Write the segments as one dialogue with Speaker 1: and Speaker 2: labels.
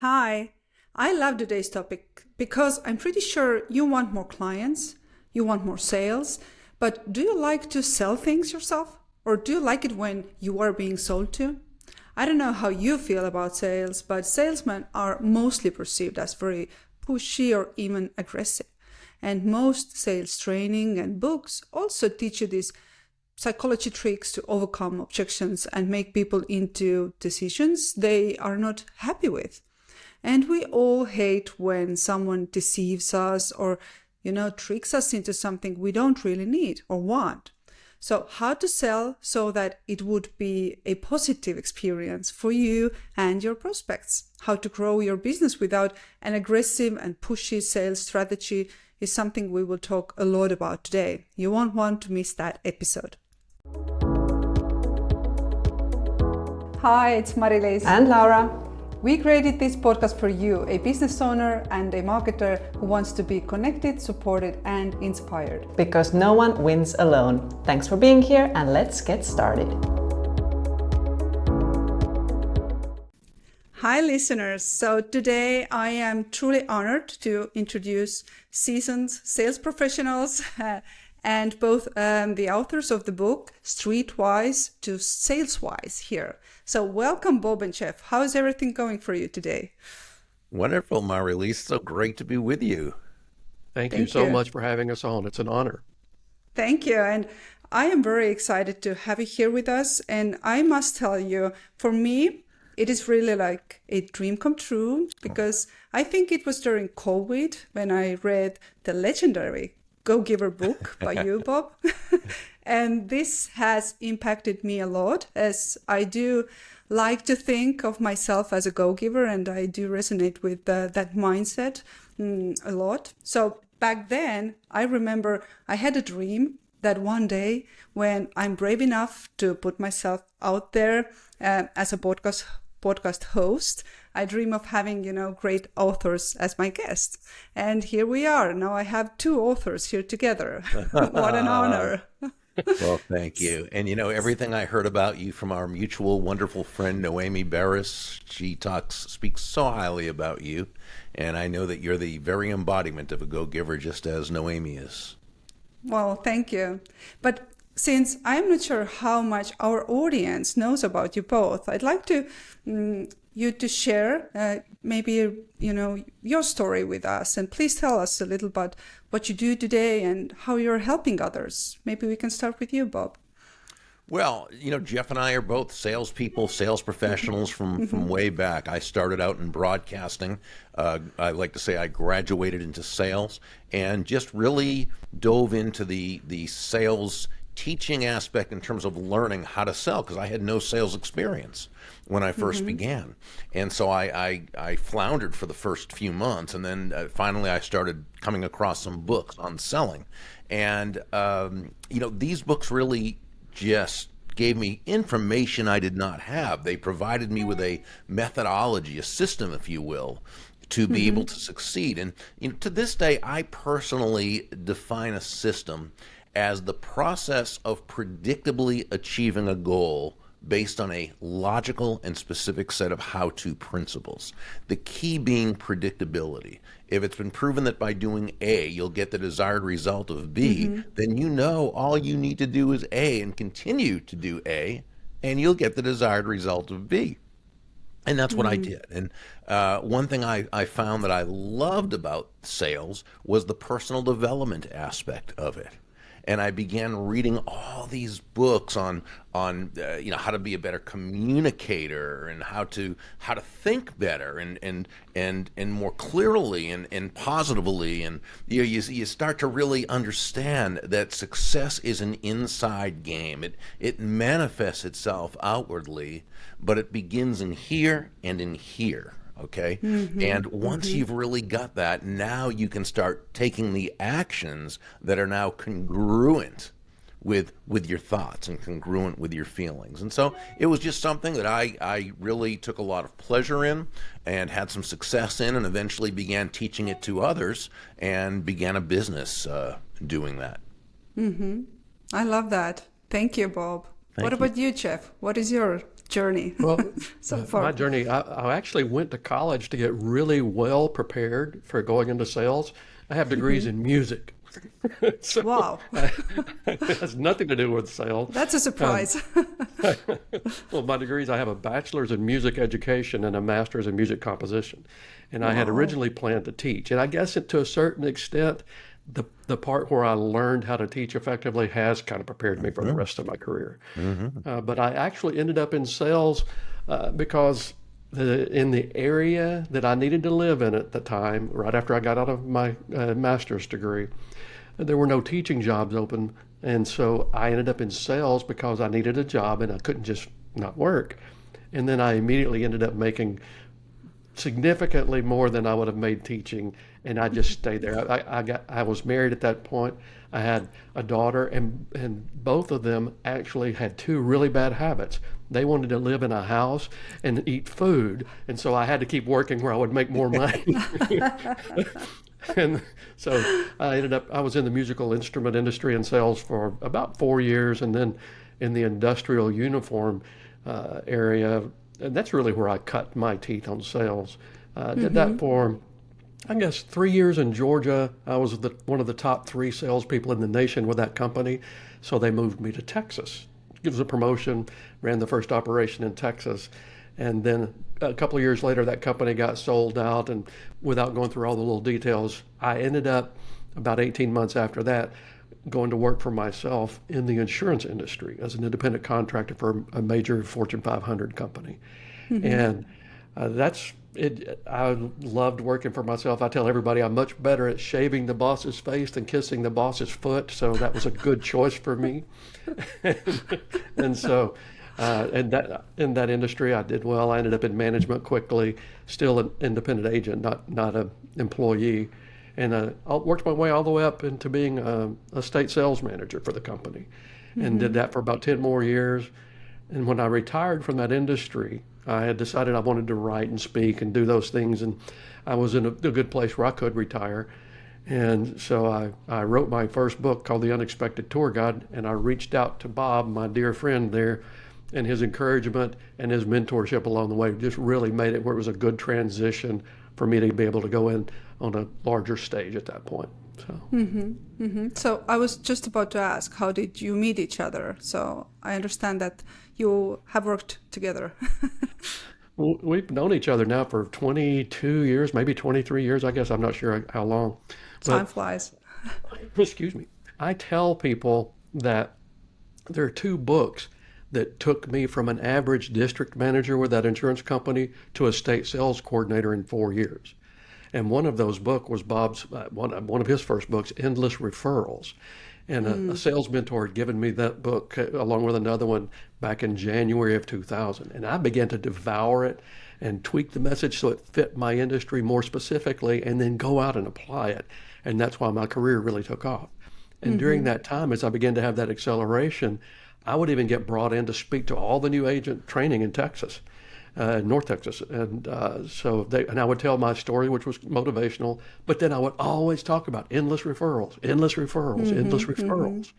Speaker 1: Hi, I love today's topic because I'm pretty sure you want more clients, you want more sales, but do you like to sell things yourself? Or do you like it when you are being sold to? I don't know how you feel about sales, but salesmen are mostly perceived as very pushy or even aggressive. And most sales training and books also teach you these psychology tricks to overcome objections and make people into decisions they are not happy with. And we all hate when someone deceives us or, tricks us into something we don't really need or want. So, how to sell so that it would be a positive experience for you and your prospects? How to grow your business without an aggressive and pushy sales strategy is something we will talk a lot about today. You won't want to miss that episode. Hi, it's Mari-Liis
Speaker 2: and Laura.
Speaker 1: We created this podcast for you, a business owner and a marketer who wants to be connected, supported, and inspired.
Speaker 2: Because no one wins alone. Thanks for being here, and let's get started.
Speaker 1: Hi, listeners. So today I am truly honored to introduce seasoned sales professionals and both the authors of the book Streetwise to Saleswise here. So welcome, Bob and Jeff. How is everything going for you today?
Speaker 3: Wonderful, Mari-Liis. So great to be with you.
Speaker 4: Thank you so much for having us on. It's an honor.
Speaker 1: Thank you. And I am very excited to have you here with us. And I must tell you, for me, it is really like a dream come true because I think it was during COVID when I read the legendary Go-Giver book by you, Bob. And this has impacted me a lot, as I do like to think of myself as a go-giver, and I do resonate with that mindset a lot. So back then, I remember I had a dream that one day when I'm brave enough to put myself out there as a podcast host, I dream of having, great authors as my guests. And here we are. Now I have two authors here together. What an honor.
Speaker 3: Well, thank you. And everything I heard about you from our mutual wonderful friend, Noemi Barris, she speaks so highly about you. And I know that you're the very embodiment of a go-giver, just as Noemi is.
Speaker 1: Well, thank you. But since I'm not sure how much our audience knows about you both, I'd like to you to share maybe your story with us, and please tell us a little about what you do today and how you're helping others. Maybe we can start with you, Bob.
Speaker 3: Well, Jeff and I are both salespeople, sales professionals from way back. I started out in broadcasting. I like to say I graduated into sales and just really dove into the sales teaching aspect in terms of learning how to sell, because I had no sales experience when I first began. And so I floundered for the first few months, and then finally I started coming across some books on selling. And, these books really just gave me information I did not have. They provided me with a methodology, a system, if you will, to be able to succeed. And to this day, I personally define a system as the process of predictably achieving a goal based on a logical and specific set of how-to principles. The key being predictability. If it's been proven that by doing A, you'll get the desired result of B, then all you need to do is A and continue to do A, and you'll get the desired result of B. And that's what I did. And one thing I found that I loved about sales was the personal development aspect of it. And I began reading all these books on how to be a better communicator and how to think better and more clearly and positively. And you start to really understand that success is an inside game. It manifests itself outwardly, but it begins in here and in here. Okay. And once you've really got that, now you can start taking the actions that are now congruent with your thoughts and congruent with your feelings. And so it was just something that I really took a lot of pleasure in and had some success in, and eventually began teaching it to others and began a business doing that.
Speaker 1: I love that. Thank you, Bob. What about you, Jeff? What is your journey
Speaker 4: Well,
Speaker 1: so
Speaker 4: my
Speaker 1: far?
Speaker 4: journey, I actually went to college to get really well prepared for going into sales. I have degrees in music. So
Speaker 1: Wow,
Speaker 4: it has nothing to do with sales.
Speaker 1: that's a
Speaker 4: Um,
Speaker 1: surprise.
Speaker 4: well, my degrees, I have a bachelor's in music education and a master's in music composition. And I had
Speaker 1: Wow.
Speaker 4: originally planned to teach. And I guess to a certain extent, the part where I learned how to teach effectively has kind of prepared me for the rest of my career. But I actually ended up in sales because in the area that I needed to live in at the time, right after I got out of my master's degree, there were no teaching jobs open. And so I ended up in sales because I needed a job and I couldn't just not work. And then I immediately ended up making significantly more than I would have made teaching, and I just stayed there. I was married at that point. I had a daughter, and both of them actually had two really bad habits. They wanted to live in a house and eat food, and so I had to keep working where I would make more money. And so I was in the musical instrument industry and sales for about 4 years, and then in the industrial uniform area. And that's really where I cut my teeth on sales. Did that for, I guess, 3 years in Georgia. I was one of the top three salespeople in the nation with that company. So they moved me to Texas. It was a promotion, ran the first operation in Texas. And then a couple of years later, that company got sold out. And without going through all the little details, I ended up about 18 months after that going to work for myself in the insurance industry as an independent contractor for a major Fortune 500 company. And that's it. I loved working for myself. I tell everybody I'm much better at shaving the boss's face than kissing the boss's foot. So that was a good choice for me. And so, and that in that industry, I did well. I ended up in management quickly, still an independent agent, not an employee. And I worked my way all the way up into being a state sales manager for the company, and did that for about 10 more years. And when I retired from that industry, I had decided I wanted to write and speak and do those things. And I was in a good place where I could retire. And so I wrote my first book called The Unexpected Tour Guide. And I reached out to Bob, my dear friend there, and his encouragement and his mentorship along the way just really made it where it was a good transition for me to be able to go in on a larger stage at that point.
Speaker 1: So I was just about to ask, how did you meet each other? So I understand that you have worked together.
Speaker 4: We've known each other now for 22 years, maybe 23 years, I guess. I'm not sure how long.
Speaker 1: Time
Speaker 4: But,
Speaker 1: flies.
Speaker 4: excuse me, I tell people that there are two books that took me from an average district manager with that insurance company to a state sales coordinator in 4 years. And one of those books was Bob's, one of his first books, Endless Referrals. And a sales mentor had given me that book along with another one back in January of 2000. And I began to devour it and tweak the message so it fit my industry more specifically and then go out and apply it. And that's why my career really took off. And during that time, as I began to have that acceleration, I would even get brought in to speak to all the new agent training in Texas. North Texas, and and I would tell my story, which was motivational. But then I would always talk about endless referrals, endless referrals, endless referrals.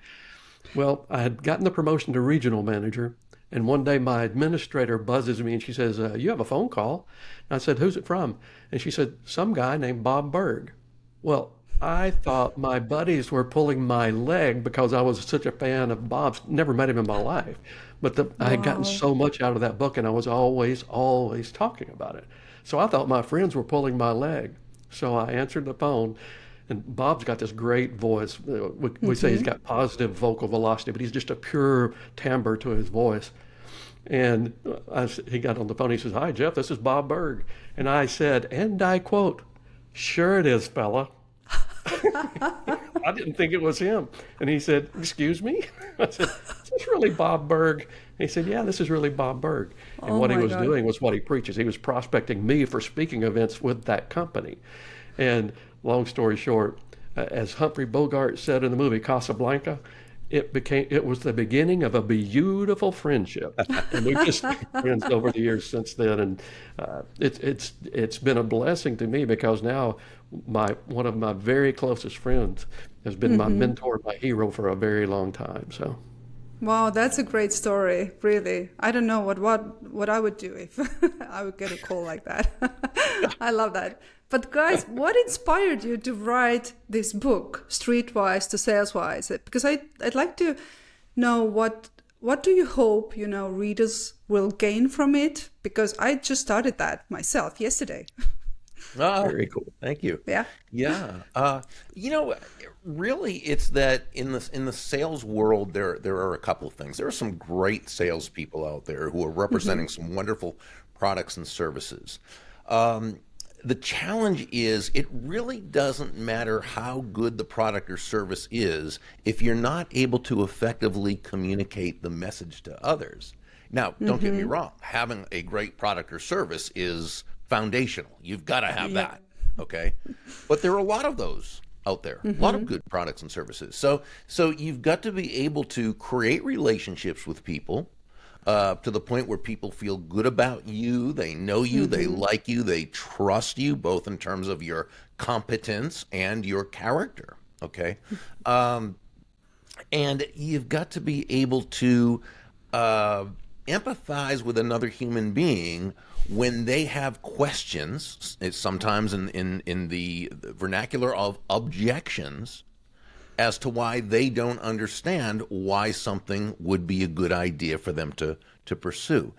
Speaker 4: Well, I had gotten the promotion to regional manager, and one day my administrator buzzes me and she says, "You have a phone call." And I said, "Who's it from?" And she said, "Some guy named Bob Burg." Well, I thought my buddies were pulling my leg because I was such a fan of Bob's. Never met him in my life. But I had gotten so much out of that book, and I was always talking about it. So I thought my friends were pulling my leg. So I answered the phone, and Bob's got this great voice. We say he's got positive vocal velocity, but he's just a pure timbre to his voice. And he got on the phone. He says, "Hi, Jeff, this is Bob Burg." And I said, and I quote, "Sure it is, fella." I didn't think it was him. And he said, "Excuse me?" I said, "Is this really Bob Burg?" And he said, "Yeah, this is really Bob Burg." And
Speaker 1: Oh
Speaker 4: what he
Speaker 1: my
Speaker 4: was
Speaker 1: God.
Speaker 4: doing was what he preaches. He was prospecting me for speaking events with that company. And long story short, as Humphrey Bogart said in the movie Casablanca, it was the beginning of a beautiful friendship, and we've just been friends over the years since then. And it's been a blessing to me because now one of my very closest friends has been my mentor, my hero for a very long time. So
Speaker 1: Wow, that's a great story, really. I don't know what I would do if I would get a call like that. I love that. But guys, what inspired you to write this book, Streetwise to Saleswise? Because I'd like to know what do you hope, readers will gain from it? Because I just started that myself yesterday.
Speaker 3: Ah, very cool. Thank you.
Speaker 1: Yeah.
Speaker 3: Yeah. Really, it's that in the sales world, there are a couple of things. There are some great salespeople out there who are representing some wonderful products and services. The challenge is it really doesn't matter how good the product or service is if you're not able to effectively communicate the message to others. Now, don't get me wrong, having a great product or service is foundational. You've got to have that, okay? But there are a lot of those out there, a lot of good products and services. So you've got to be able to create relationships with people to the point where people feel good about you, they know you, they like you, they trust you, both in terms of your competence and your character, okay? And you've got to be able to empathize with another human being when they have questions. It's sometimes in the vernacular of objections as to why they don't understand why something would be a good idea for them to pursue.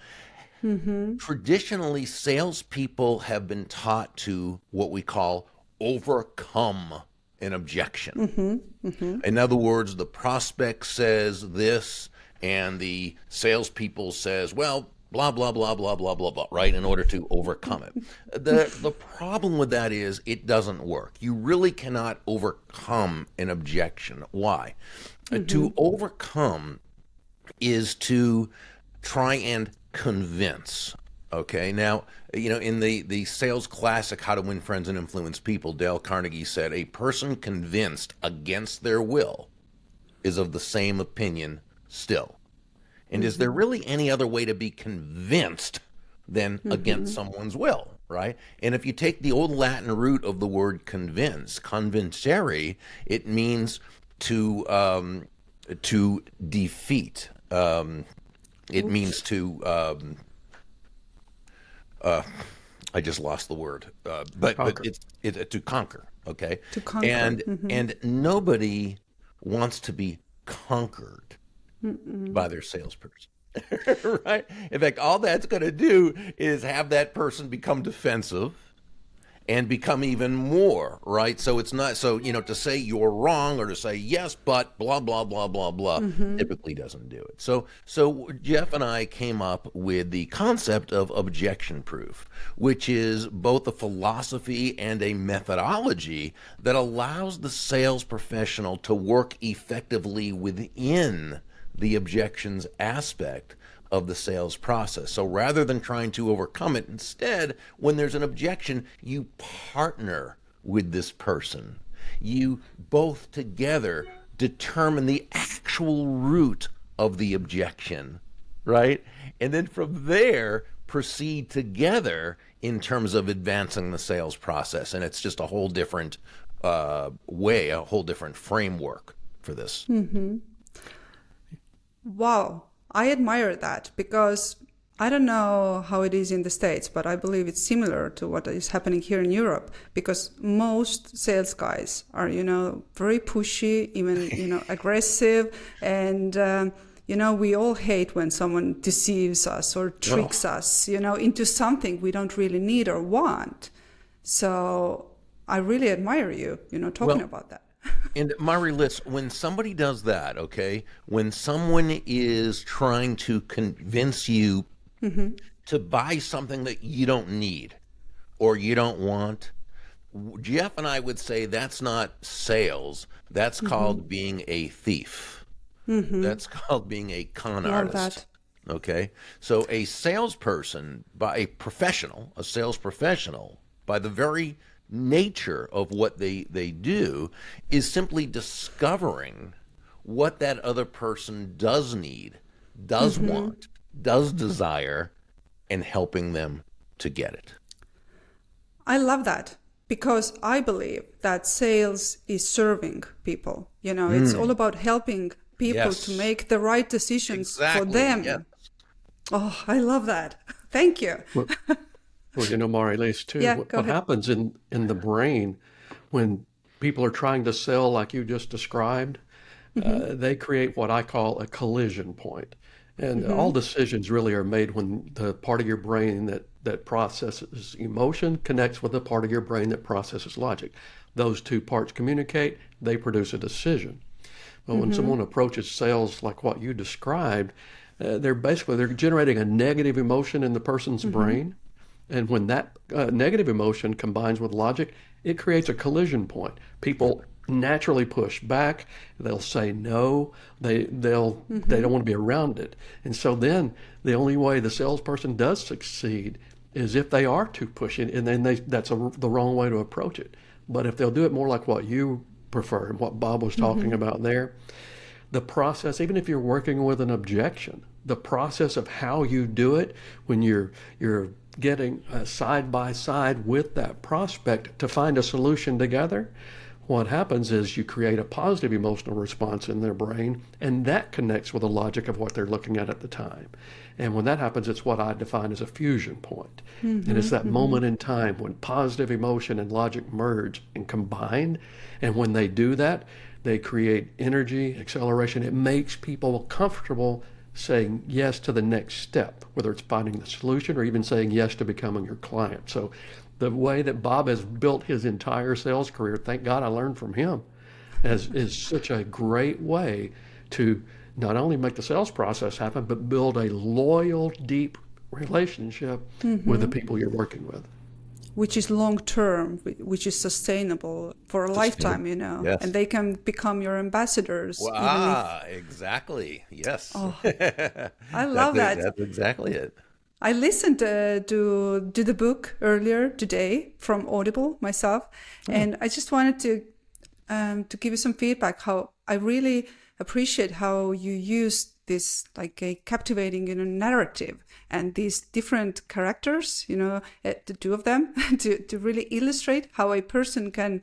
Speaker 3: Traditionally, salespeople have been taught to what we call overcome an objection. In other words, the prospect says this, and the salespeople says, well, blah, blah, blah, blah, blah, blah, blah, right, in order to overcome it. The problem with that is it doesn't work. You really cannot overcome an objection. Why? To overcome is to try and convince. Okay, now, in the sales classic, How to Win Friends and Influence People, Dale Carnegie said, a person convinced against their will is of the same opinion still. And is there really any other way to be convinced than against someone's will, right? And if you take the old Latin root of the word convince, convincere, it means to defeat. It means to I just lost the word, but it's to conquer. Okay,
Speaker 1: To conquer.
Speaker 3: And nobody wants to be conquered by their salesperson, right? In fact, all that's going to do is have that person become defensive and become even more, right? So it's not, to say you're wrong or to say yes, but blah, blah, blah, blah, blah, typically doesn't do it. So Jeff and I came up with the concept of ObjectionProof, which is both a philosophy and a methodology that allows the sales professional to work effectively within the objections aspect of the sales process. So rather than trying to overcome it, instead, when there's an objection, you partner with this person. You both together determine the actual root of the objection, right? And then from there, proceed together in terms of advancing the sales process. And it's just a whole different way, a whole different framework for this.
Speaker 1: Wow, I admire that because I don't know how it is in the States, but I believe it's similar to what is happening here in Europe because most sales guys are, very pushy, even, aggressive. And, we all hate when someone deceives us or tricks us, into something we don't really need or want. So I really admire you, talking about that.
Speaker 3: And Mari-Liis, when somebody does that, okay, when someone is trying to convince you to buy something that you don't need or you don't want, Jeff and I would say that's not sales. That's called being a thief. That's called being a con artist. Okay, so a salesperson, a sales professional, by the very nature of what they do, is simply discovering what that other person does need, does want, does desire, and helping them to get it.
Speaker 1: I love that because I believe that sales is serving people. It's all about helping people
Speaker 3: Yes.
Speaker 1: to make the right decisions for
Speaker 3: Exactly.
Speaker 1: them.
Speaker 3: Yeah.
Speaker 1: Oh, I love that. Thank you.
Speaker 4: Well, Mari-Liis, too,
Speaker 1: Yeah,
Speaker 4: what,
Speaker 1: go
Speaker 4: what
Speaker 1: ahead.
Speaker 4: happens in the brain when people are trying to sell like you just described, they create what I call a collision point. And all decisions really are made when the part of your brain that processes emotion connects with the part of your brain that processes logic. Those two parts communicate, they produce a decision. But when someone approaches sales like what you described, they're generating a negative emotion in the person's brain. And when that negative emotion combines with logic, it creates a collision point. People naturally push back. They'll say no. They don't want to be around it. And so then the only way the salesperson does succeed is if they are too pushy, and then the wrong way to approach it. But if they'll do it more like what you prefer and what Bob was talking about there, the process, even if you're working with an objection, the process of how you do it when you're getting side by side with that prospect to find a solution together, what happens is you create a positive emotional response in their brain, and that connects with the logic of what they're looking at the time. And when that happens, it's what I define as a fusion point. And it's that moment in time when positive emotion and logic merge and combine. And when they do that, they create energy, acceleration. It makes people comfortable saying yes to the next step, whether it's finding the solution or even saying yes to becoming your client. So the way that Bob has built his entire sales career, thank God I learned from him, is such a great way to not only make the sales process happen, but build a loyal, deep relationship with the people you're working with.
Speaker 1: Which is long-term, which is sustainable for a lifetime,
Speaker 3: Yes.
Speaker 1: and they can become your ambassadors.
Speaker 3: Exactly. Yes.
Speaker 1: I love that.
Speaker 3: That's exactly it.
Speaker 1: I listened to the book earlier today from Audible myself, and I just wanted to give you some feedback. How I really appreciate how you use this like a captivating narrative and these different characters, the two of them, to really illustrate how a person can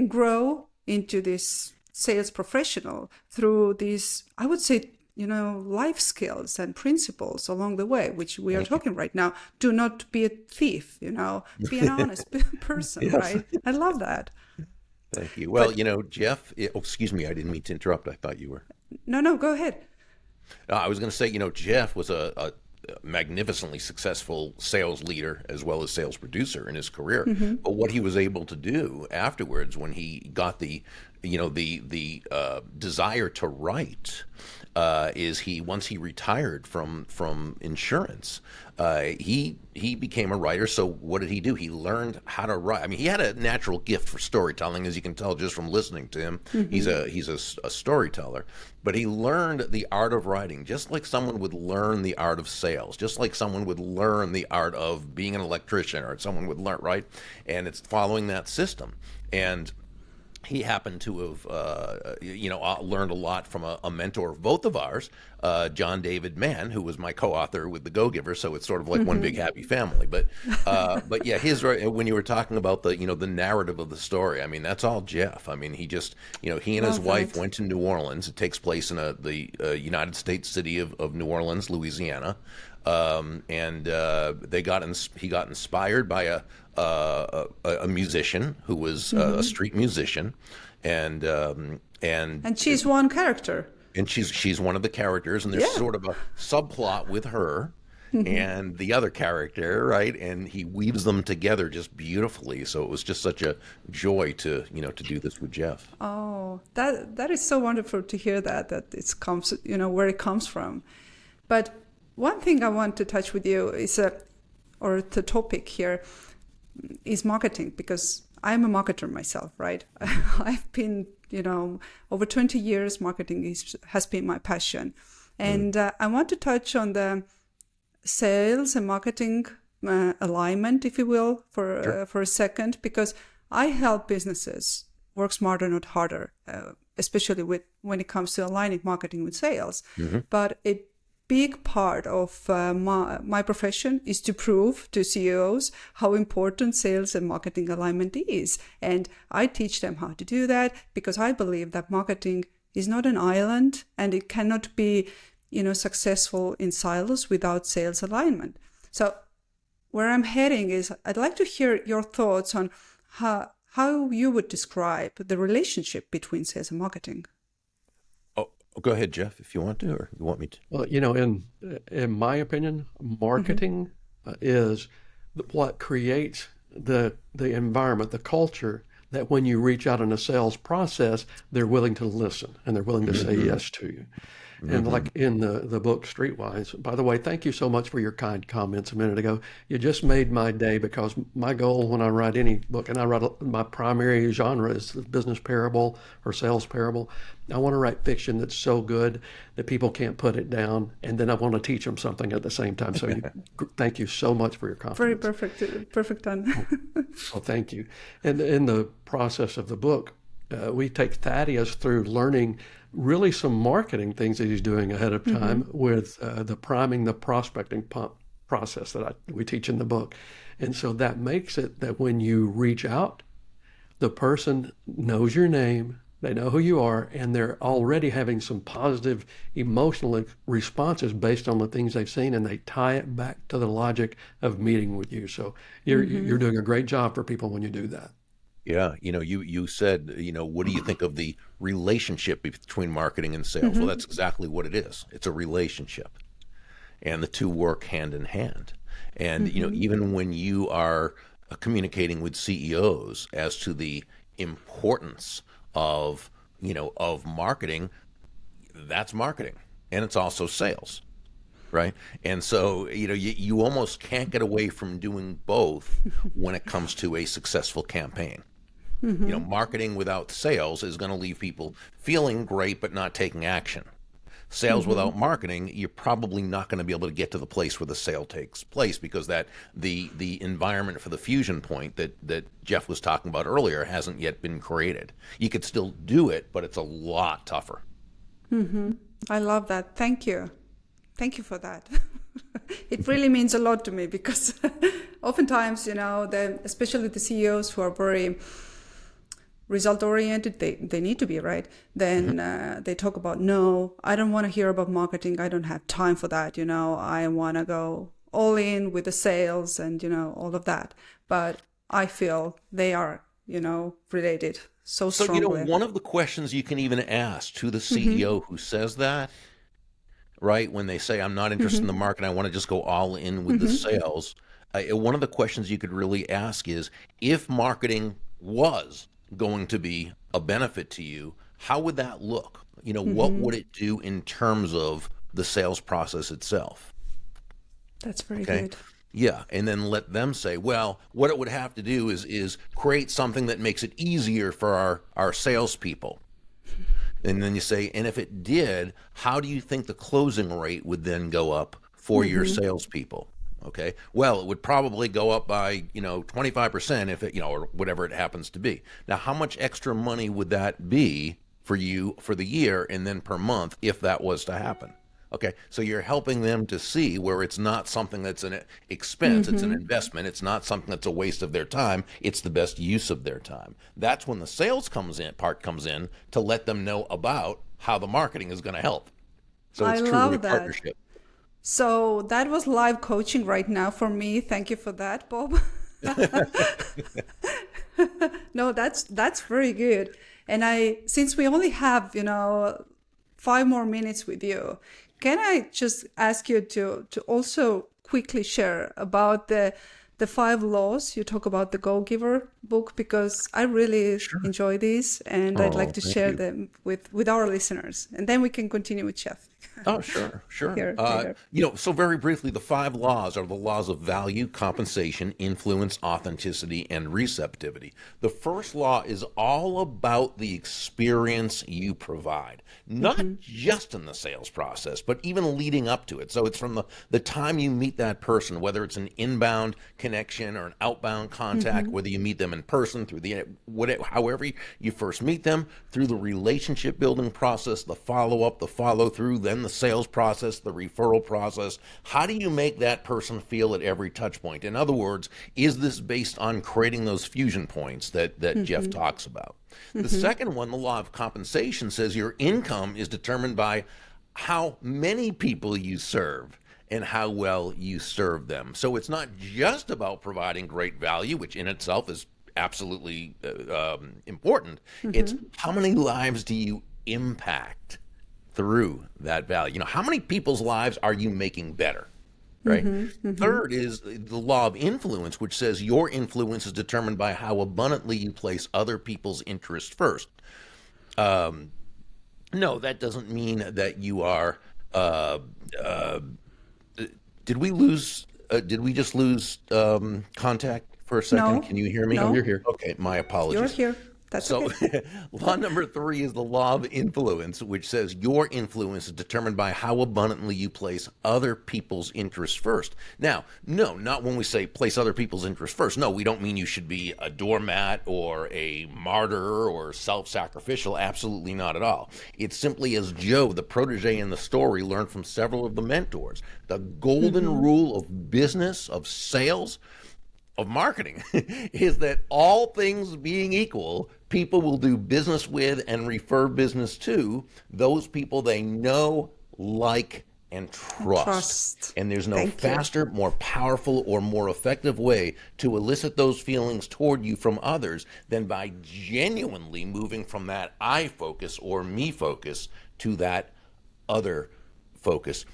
Speaker 1: grow into this sales professional through these, I would say, life skills and principles along the way, which we are talking right now. Do not be a thief, be an honest person, right? I love that.
Speaker 3: Thank you. Well, Jeff, excuse me, I didn't mean to interrupt. I thought you were.
Speaker 1: No, go ahead.
Speaker 3: I was going to say, Jeff was a magnificently successful sales leader as well as sales producer in his career. But what he was able to do afterwards, when he got the desire to write, is once he retired from insurance, he became a writer. So what did he do? He learned how to write. I mean, he had a natural gift for storytelling, as you can tell just from listening to him. He's a storyteller, but he learned the art of writing, just like someone would learn the art of sales, just like someone would learn the art of being an electrician, or someone would learn, right? And it's following that system. And he happened to have, learned a lot from a mentor of both of ours, John David Mann, who was my co-author with The Go-Giver. So it's sort of like one big happy family. But yeah, when you were talking about the narrative of the story, I mean, that's all Jeff. I mean, he just, he and his wife went to New Orleans. It takes place in the United States city of New Orleans, Louisiana. He got inspired by a musician who was a street musician, and
Speaker 1: she's one character,
Speaker 3: and she's one of the characters, and there's sort of a subplot with her and the other character, right? And he weaves them together just beautifully. So it was just such a joy to do this with Jeff.
Speaker 1: Oh, that is so wonderful to hear that it comes, where it comes from. But one thing I want to touch with you is the topic here is marketing, because I'm a marketer myself, right? I've been, over 20 years, marketing has been my passion. And I want to touch on the sales and marketing alignment, if you will, for a second, because I help businesses work smarter, not harder, especially when it comes to aligning marketing with sales. But a big part of my profession is to prove to CEOs how important sales and marketing alignment is. And I teach them how to do that, because I believe that marketing is not an island, and it cannot be, successful in silos without sales alignment. So where I'm heading is I'd like to hear your thoughts on how you would describe the relationship between sales and marketing.
Speaker 3: Oh, go ahead, Jeff, if you want to, or you want me to.
Speaker 4: Well, in my opinion, marketing is what creates the environment, the culture that when you reach out in a sales process, they're willing to listen and they're willing to say yes to you. And like in the book Streetwise, by the way, thank you so much for your kind comments a minute ago. You just made my day, because my goal when I write any book, and my primary genre is the business parable or sales parable. I want to write fiction that's so good that people can't put it down, and then I want to teach them something at the same time. So thank you so much for your confidence.
Speaker 1: Very perfect done.
Speaker 4: Well, thank you. And in the process of the book, we take Thaddeus through learning really some marketing things that he's doing ahead of time with the priming, the prospecting process that we teach in the book. And so that makes it that when you reach out, the person knows your name, they know who you are, and they're already having some positive emotional responses based on the things they've seen, and they tie it back to the logic of meeting with you. So you're doing a great job for people when you do that.
Speaker 3: Yeah, you said, what do you think of the relationship between marketing and sales? Well, that's exactly what it is. It's a relationship, and the two work hand in hand. And even when you are communicating with CEOs as to the importance of marketing, that's marketing, and it's also sales. Right. And so, you almost can't get away from doing both when it comes to a successful campaign. Marketing without sales is going to leave people feeling great, but not taking action. Sales without marketing, you're probably not going to be able to get to the place where the sale takes place, because that the environment for the fusion point that Jeff was talking about earlier hasn't yet been created. You could still do it, but it's a lot tougher.
Speaker 1: I love that. Thank you. Thank you for that. It really means a lot to me, because oftentimes, especially the CEOs who are very result-oriented, they need to be, right? Then they talk about, no, I don't want to hear about marketing. I don't have time for that. I want to go all in with the sales and, all of that. But I feel they are, related so strongly.
Speaker 3: One of the questions you can even ask to the CEO who says that, right, when they say, I'm not interested in the market, I want to just go all in with the sales. One of the questions you could really ask is, if marketing was going to be a benefit to you, how would that look? What would it do in terms of the sales process itself?
Speaker 1: That's very good.
Speaker 3: Yeah, and then let them say, well, what it would have to do is create something that makes it easier for our salespeople. And then you say, and if it did, how do you think the closing rate would then go up for your salespeople? Okay, well, it would probably go up by 25% if it or whatever it happens to be. Now, how much extra money would that be for you for the year and then per month if that was to happen? Okay, so you're helping them to see where it's not something that's an expense, it's an investment, it's not something that's a waste of their time, it's the best use of their time. That's when the sales comes in to let them know about how the marketing is going to help. So it's truly a partnership.
Speaker 1: So that was live coaching right now for me. Thank you for that, Bob. No, that's very good. And since we only have, 5 more minutes with you, can I just ask you to also quickly share about the 5 laws? You talk about the Go-Giver book, because I really enjoy these, and I'd like to share them with our listeners, and then we can continue with Jeff.
Speaker 3: Oh, sure. So very briefly, the 5 laws are the laws of value, compensation, influence, authenticity, and receptivity. The first law is all about the experience you provide, not just in the sales process, but even leading up to it. So it's from the time you meet that person, whether it's an inbound connection or an outbound contact, whether you meet them in person, through however you first meet them, through the relationship building process, the follow-up, the follow-through, then the sales process, the referral process. How do you make that person feel at every touch point? In other words, is this based on creating those fusion points that Jeff talks about? The second one, the law of compensation, says your income is determined by how many people you serve and how well you serve them. So it's not just about providing great value, which in itself is absolutely important. It's how many lives do you impact through that value? You know, how many people's lives are you making better? Right. Third is the law of influence, which says your influence is determined by how abundantly you place other people's interests first. No, that doesn't mean that you are. Did we lose? Did we just lose contact for a second?
Speaker 1: No.
Speaker 3: Can you hear me?
Speaker 1: No.
Speaker 3: Oh, you're here. Okay, my apologies.
Speaker 1: You're here. That's
Speaker 3: So,
Speaker 1: okay.
Speaker 3: law number 3 is the law of influence, which says your influence is determined by how abundantly you place other people's interests first. Now, no, not when we say place other people's interests first. No, we don't mean you should be a doormat or a martyr or self-sacrificial. Absolutely not at all. It's simply as Joe, the protege in the story, learned from several of the mentors. The golden rule of business, of sales, of marketing is that all things being equal, people will do business with and refer business to those people they know, like, and trust. And there's no faster, more powerful, or more effective way to elicit those feelings toward you from others than by genuinely moving from that I focus or me focus to that other focus.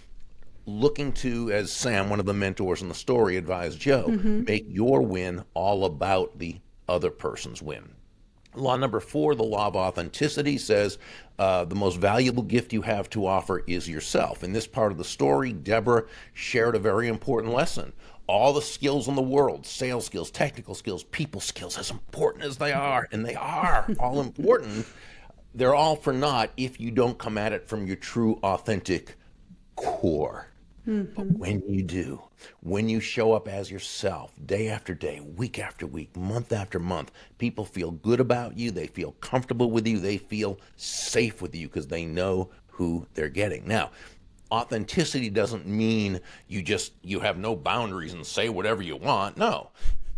Speaker 3: Looking to, as Sam, one of the mentors in the story, advised Joe, make your win all about the other person's win. Law number 4, the law of authenticity, says the most valuable gift you have to offer is yourself. In this part of the story, Deborah shared a very important lesson. All the skills in the world, sales skills, technical skills, people skills, as important as they are, and they are all important, they're all for naught if you don't come at it from your true, authentic core. But when you do, when you show up as yourself, day after day, week after week, month after month, people feel good about you, they feel comfortable with you, they feel safe with you because they know who they're getting. Now, authenticity doesn't mean you have no boundaries and say whatever you want. No.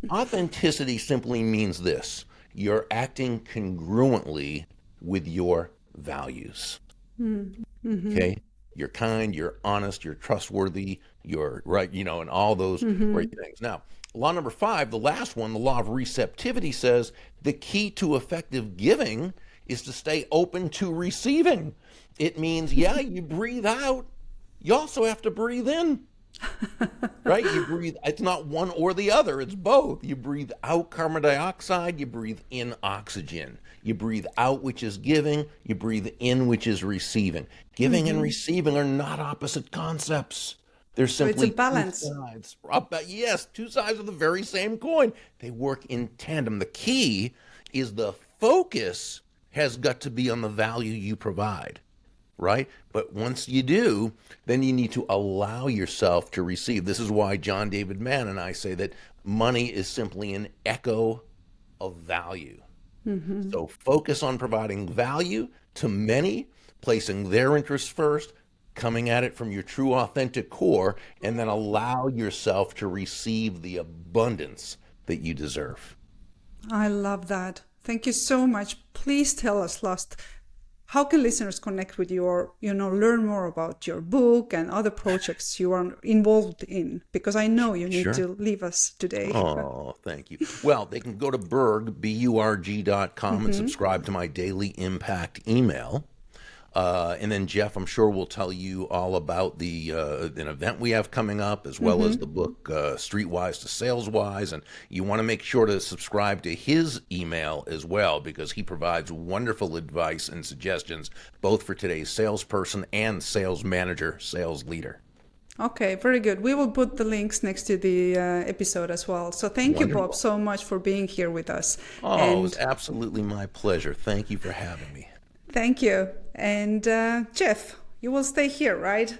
Speaker 3: Authenticity simply means this: you're acting congruently with your values. Okay? You're kind, you're honest, you're trustworthy, you're right, and all those great things. Now, law number 5, the last one, the law of receptivity, says the key to effective giving is to stay open to receiving. It means, you breathe out, you also have to breathe in. Right? You breathe, it's not one or the other, it's both. You breathe out carbon dioxide, you breathe in oxygen. You breathe out, which is giving, you breathe in, which is receiving. Giving and receiving are not opposite concepts. They're simply
Speaker 1: it's a balance.
Speaker 3: two sides. Yes, two sides of the very same coin. They work in tandem. The key is the focus has got to be on the value you provide. Right? But once you do, then you need to allow yourself to receive. This is why John David Mann and I say that money is simply an echo of value. So focus on providing value to many, placing their interests first, coming at it from your true authentic core, and then allow yourself to receive the abundance that you deserve.
Speaker 1: I love that. Thank you so much. Please tell us, how can listeners connect with you or, learn more about your book and other projects you are involved in? Because I know you need to leave us today.
Speaker 3: Oh, thank you. Well, they can go to Burg, BURG.com, and subscribe to my daily impact email. And then Jeff, I'm sure, will tell you all about an event we have coming up, as well as the book Streetwise to Saleswise. And you want to make sure to subscribe to his email as well, because he provides wonderful advice and suggestions, both for today's salesperson and sales manager, sales leader.
Speaker 1: Okay, very good. We will put the links next to the episode as well. So thank you, Bob, so much for being here with us.
Speaker 3: It was absolutely my pleasure. Thank you for having me.
Speaker 1: Thank you. And Jeff, you will stay here, right?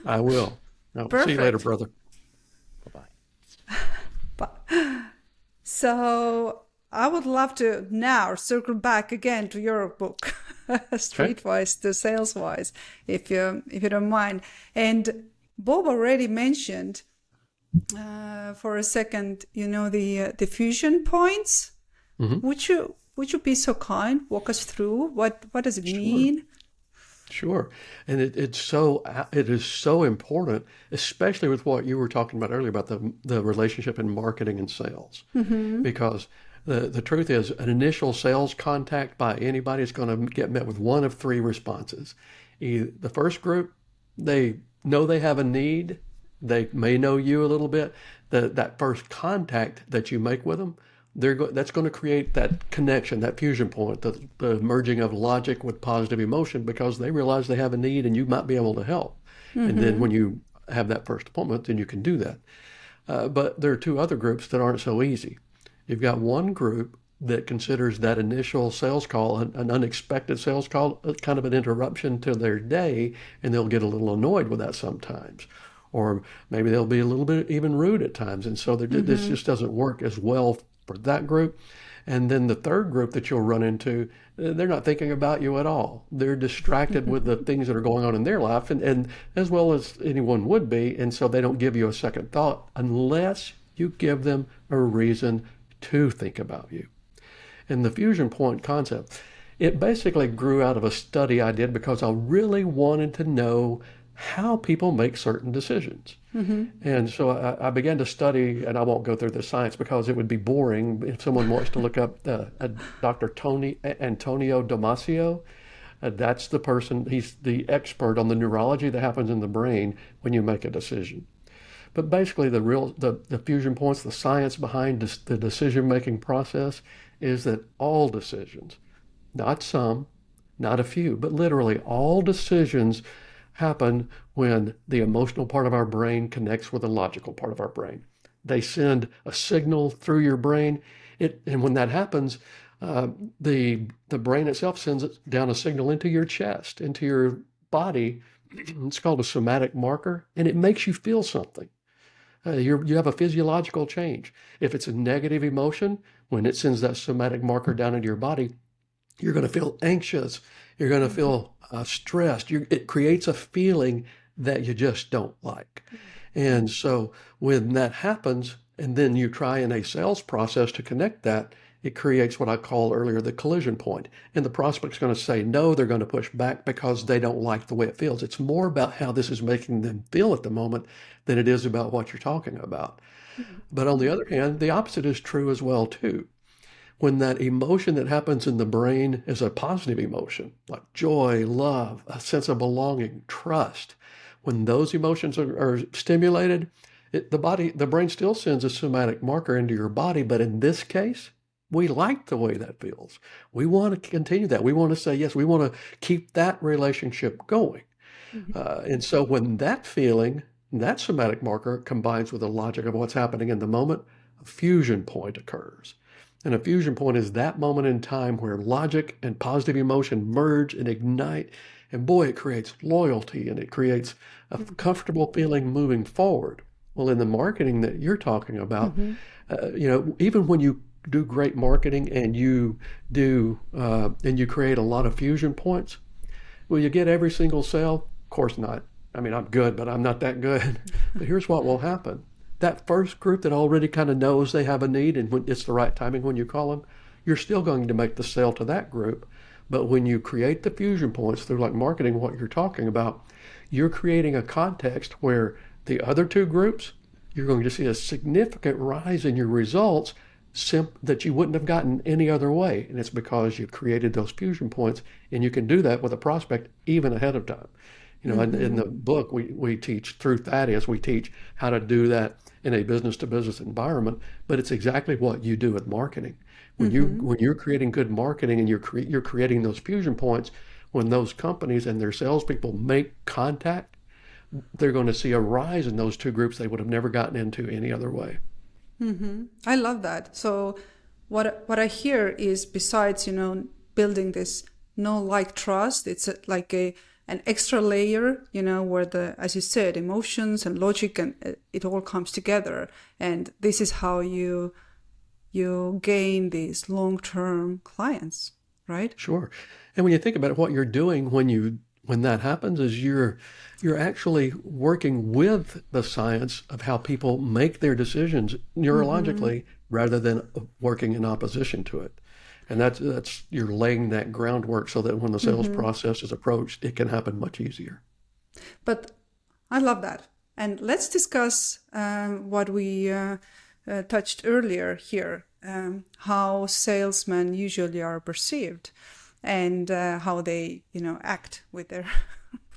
Speaker 4: I will. See you later, brother.
Speaker 3: Bye-bye.
Speaker 1: So I would love to now circle back again to your book, Streetwise to Saleswise, if you don't mind. And Bob already mentioned for a second, the fusion points. Mm-hmm. Would you be so kind? Walk us through what does it mean?
Speaker 4: Sure. And it is so important, especially with what you were talking about earlier about the relationship in marketing and sales. Mm-hmm. Because the truth is, an initial sales contact by anybody is going to get met with one of three responses. Either the first group, they know they have a need. They may know you a little bit. That first contact that you make with them, that's going to create that connection, that fusion point, the merging of logic with positive emotion, because they realize they have a need and you might be able to help. Mm-hmm. And then when you have that first appointment, then you can do that. But there are two other groups that aren't so easy. You've got one group that considers that initial sales call an unexpected sales call, kind of an interruption to their day, and they'll get a little annoyed with that sometimes. Or maybe they'll be a little bit even rude at times. And so this just doesn't work as well for that group. And then the third group that you'll run into, they're not thinking about you at all. They're distracted with the things that are going on in their life, and as well as anyone would be. And so they don't give you a second thought unless you give them a reason to think about you. And the fusion point concept, it basically grew out of a study I did because I really wanted to know how people make certain decisions. Mm-hmm. And so I began to study, and I won't go through the science because it would be boring. If someone wants to look up Dr. Antonio Damasio, that's the person, he's the expert on the neurology that happens in the brain when you make a decision. But basically the fusion points, the science behind the decision-making process is that all decisions, not some, not a few, but literally all decisions happen when the emotional part of our brain connects with the logical part of our brain. They send a signal through your brain, and when that happens, the brain itself sends it down a signal into your chest, into your body. It's called a somatic marker, and it makes you feel something. You have a physiological change. If it's a negative emotion, when it sends that somatic marker down into your body, you're going to feel anxious. You're going to feel stressed. It creates a feeling that you just don't like. And so when that happens, and then you try in a sales process to connect that, it creates what I called earlier the collision point. And the prospect's going to say no, they're going to push back because they don't like the way it feels. It's more about how this is making them feel at the moment than it is about what you're talking about. Mm-hmm. But on the other hand, the opposite is true as well too. When that emotion that happens in the brain is a positive emotion, like joy, love, a sense of belonging, trust, when those emotions are stimulated, the brain still sends a somatic marker into your body. But in this case, we like the way that feels. We want to continue that. We want to say, yes, we want to keep that relationship going. Mm-hmm. And so when that feeling, that somatic marker combines with the logic of what's happening in the moment, a fusion point occurs. And a fusion point is that moment in time where logic and positive emotion merge and ignite. And boy, it creates loyalty and it creates a comfortable feeling moving forward. Well, in the marketing that you're talking about, even when you do great marketing and you create a lot of fusion points, will you get every single sale? Of course not. I mean, I'm good, but I'm not that good. But here's what will happen. That first group that already kind of knows they have a need and when it's the right timing when you call them, you're still going to make the sale to that group. But when you create the fusion points through like marketing, what you're talking about, you're creating a context where the other two groups, you're going to see a significant rise in your results that you wouldn't have gotten any other way. And it's because you've created those fusion points, and you can do that with a prospect even ahead of time. In the book, we teach through Thaddeus, we teach how to do that in a business-to-business environment, but it's exactly what you do with marketing. When you're creating good marketing and you're creating those fusion points, when those companies and their salespeople make contact, they're going to see a rise in those two groups they would have never gotten into any other way.
Speaker 1: Mm-hmm. I love that. So what I hear is, besides building this know-like trust, it's like an extra layer, where as you said, emotions and logic and it all comes together. And this is how you you gain these long-term clients, right?
Speaker 4: Sure. And when you think about it, what you're doing when that happens is you're actually working with the science of how people make their decisions neurologically rather than working in opposition to it. And that's you're laying that groundwork so that when the sales process is approached, it can happen much easier.
Speaker 1: But I love that. And let's discuss what we touched earlier here, how salesmen usually are perceived and how they, act with their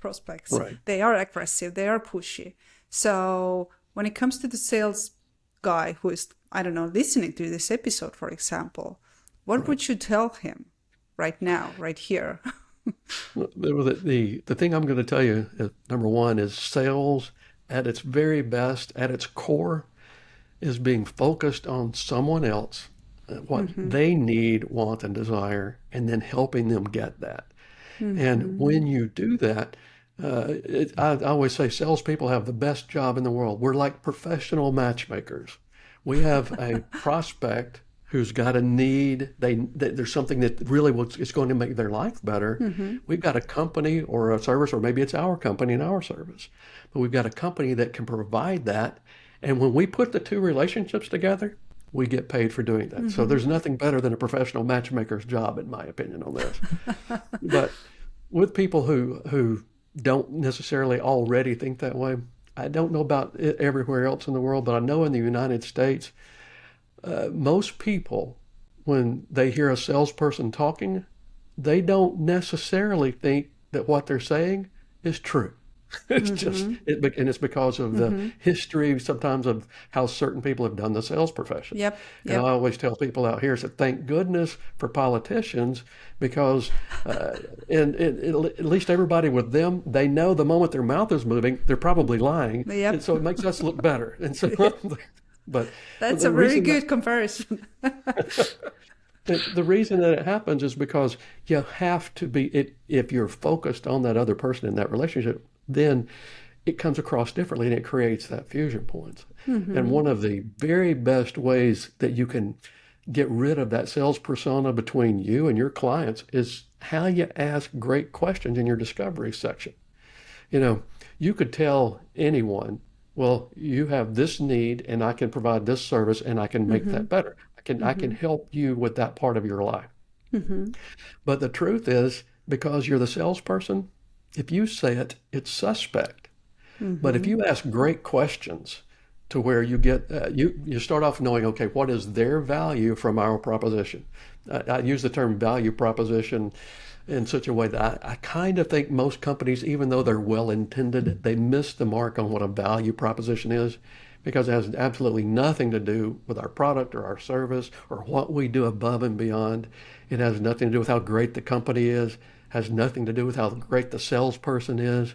Speaker 1: prospects.
Speaker 4: Right.
Speaker 1: They are aggressive, they are pushy. So when it comes to the sales guy who is, I don't know, listening to this episode, for example, what would you tell him right now, right here?
Speaker 4: The thing I'm going to tell you, number one, is sales at its very best, at its core, is being focused on someone else, what they need, want, and desire, and then helping them get that. And when you do that, I always say salespeople have the best job in the world. We're like professional matchmakers. We have a prospect who's got a need. There's something that really is going to make their life better. We've got a company or a service, or maybe it's our company and our service, but we've got a company that can provide that. And when we put the two relationships together, we get paid for doing that. So there's nothing better than a professional matchmaker's job, in my opinion, on this. But with people who don't necessarily already think that way, I don't know about it everywhere else in the world, but I know in the United States, most people, when they hear a salesperson talking, they don't necessarily think that what they're saying is true. It's just, and it's because of the history sometimes of how certain people have done the sales profession.
Speaker 1: Yep.
Speaker 4: And I always tell people out here, thank goodness for politicians, because at least everybody with them, they know the moment their mouth is moving, they're probably lying.
Speaker 1: Yep.
Speaker 4: And so it makes us look better. And so, but
Speaker 1: that's a very good comparison.
Speaker 4: The reason that it happens is because you have to be, if you're focused on that other person in that relationship, then it comes across differently and it creates that fusion point. And one of the very best ways that you can get rid of that sales persona between you and your clients is how you ask great questions in your discovery section. You could tell anyone, well, you have this need and I can provide this service and I can make that better. I can help you with that part of your life. But the truth is, because you're the salesperson, if you say it, it's suspect. But if you ask great questions to where you get, you start off knowing, okay, what is their value from our proposition? I use the term value proposition in such a way that I kind of think most companies, even though they're well-intended, they miss the mark on what a value proposition is, because it has absolutely nothing to do with our product or our service or what we do above and beyond. It has nothing to do with how great the company is, has nothing to do with how great the salesperson is.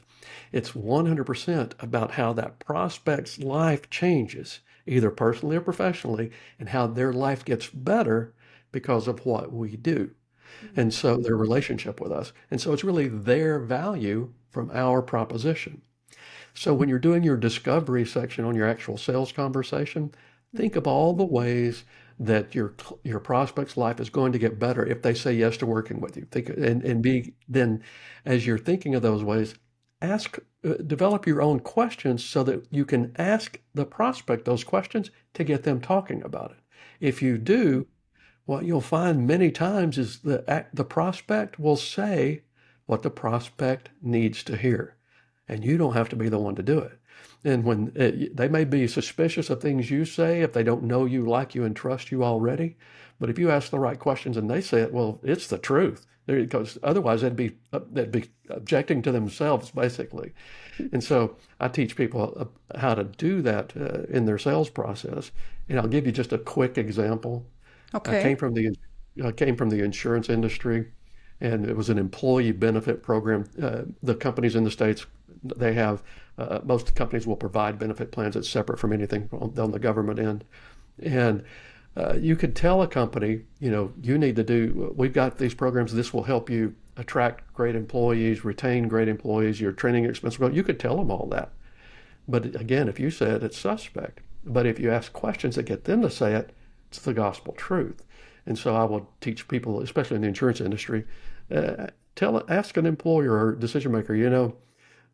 Speaker 4: It's 100% about how that prospect's life changes, either personally or professionally, and how their life gets better because of what we do. And so their relationship with us. And so it's really their value from our proposition. So when you're doing your discovery section on your actual sales conversation, think of all the ways that your prospect's life is going to get better if they say yes to working with you. Then as you're thinking of those ways, develop your own questions so that you can ask the prospect those questions to get them talking about it. If you do, what you'll find many times is the prospect will say what the prospect needs to hear. And you don't have to be the one to do it. And when they may be suspicious of things you say, if they don't know you, like you, and trust you already. But if you ask the right questions and they say it, well, it's the truth. Because otherwise they'd be objecting to themselves, basically. And so I teach people how to do that in their sales process. And I'll give you just a quick example.
Speaker 1: Okay.
Speaker 4: I came from the insurance industry, and it was an employee benefit program. The companies in the States, they have, most companies will provide benefit plans that's separate from anything on the government end. And you could tell a company, we've got these programs, this will help you attract great employees, retain great employees, your training expense. Well, you could tell them all that. But again, if you say it, it's suspect. But if you ask questions that get them to say it, It's the gospel truth. And so I will teach people, especially in the insurance industry, ask an employer or decision maker,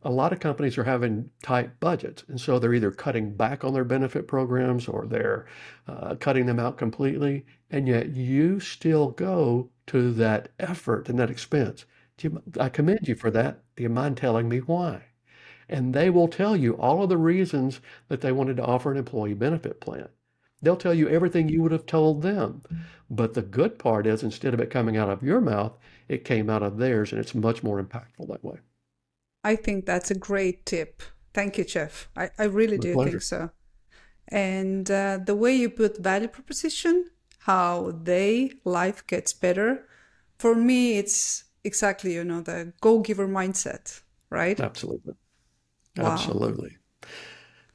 Speaker 4: a lot of companies are having tight budgets. And so they're either cutting back on their benefit programs or they're cutting them out completely. And yet you still go to that effort and that expense. I commend you for that. Do you mind telling me why? And they will tell you all of the reasons that they wanted to offer an employee benefit plan. They'll tell you everything you would have told them. But the good part is, instead of it coming out of your mouth, it came out of theirs, and it's much more impactful that way.
Speaker 1: I think that's a great tip. Thank you, Jeff. I really do think so. And the way you put value proposition, how life gets better, for me, it's exactly, the go-giver mindset, right?
Speaker 4: Absolutely.
Speaker 1: Wow.
Speaker 4: Absolutely.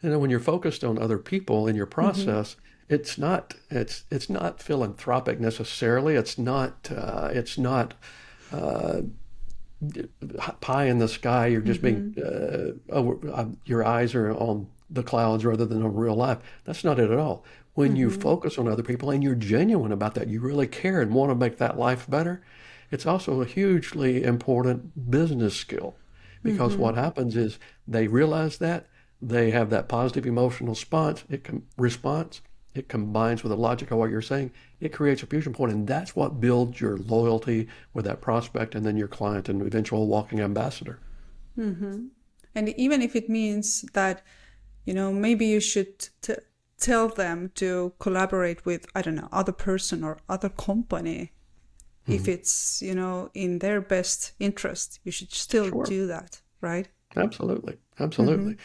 Speaker 4: When you're focused on other people in your process, it's not philanthropic necessarily. It's not pie in the sky. You're just being your eyes are on the clouds rather than on real life. That's not it at all. When you focus on other people and you're genuine about that, you really care and want to make that life better. It's also a hugely important business skill, because what happens is they realize that they have that positive emotional response. It combines with the logic of what you're saying. It creates a fusion point, and that's what builds your loyalty with that prospect and then your client and eventual walking ambassador.
Speaker 1: And even if it means that, maybe you should tell them to collaborate with, I don't know, other person or other company. If it's, in their best interest, you should still do that, right?
Speaker 4: Absolutely. And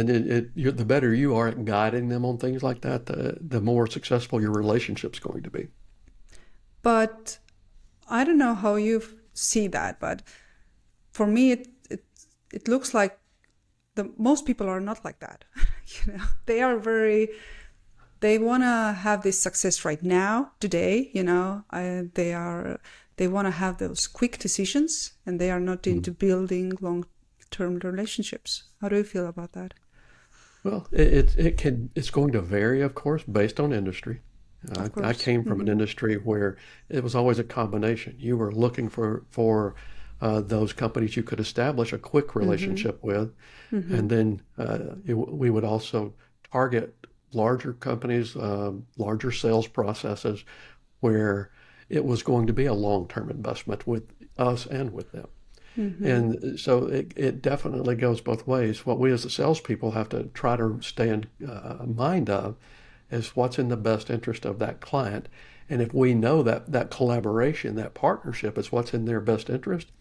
Speaker 4: the better you are at guiding them on things like that, the more successful your relationship's going to be.
Speaker 1: But I don't know how you see that, but for me, it looks like most people are not like that. They are they want to have this success right now, today, they want to have those quick decisions, and they are not into building long-term relationships. How do you feel about that?
Speaker 4: Well, it's going to vary, of course, based on industry. I came from an industry where it was always a combination. You were looking for those companies you could establish a quick relationship with, and then we would also target larger companies, larger sales processes where it was going to be a long-term investment with us and with them. And so it definitely goes both ways. What we as the salespeople have to try to stay in mind of is what's in the best interest of that client. And if we know that collaboration, that partnership is what's in their best interest,